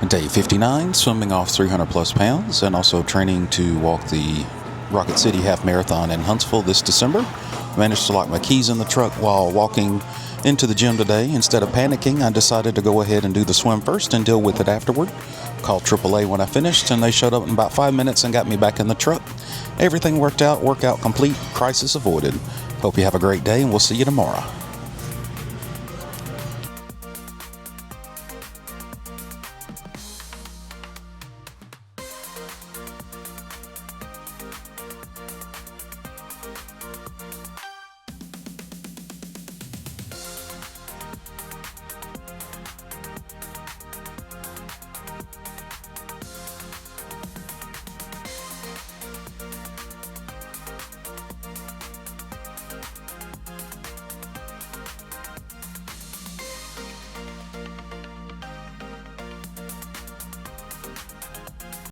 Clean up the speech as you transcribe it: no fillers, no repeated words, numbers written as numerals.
Day 59, swimming off 300 plus pounds, and also training to walk the Rocket City Half Marathon in Huntsville this December. Managed to lock my keys in the truck while walking into the gym today. Instead of panicking, I decided to go ahead and do the swim first and deal with it afterward. Called AAA when I finished, and they showed up in about 5 minutes and got me back in the truck. Everything worked out, workout complete, crisis avoided. Hope you have a great day, and we'll see you tomorrow.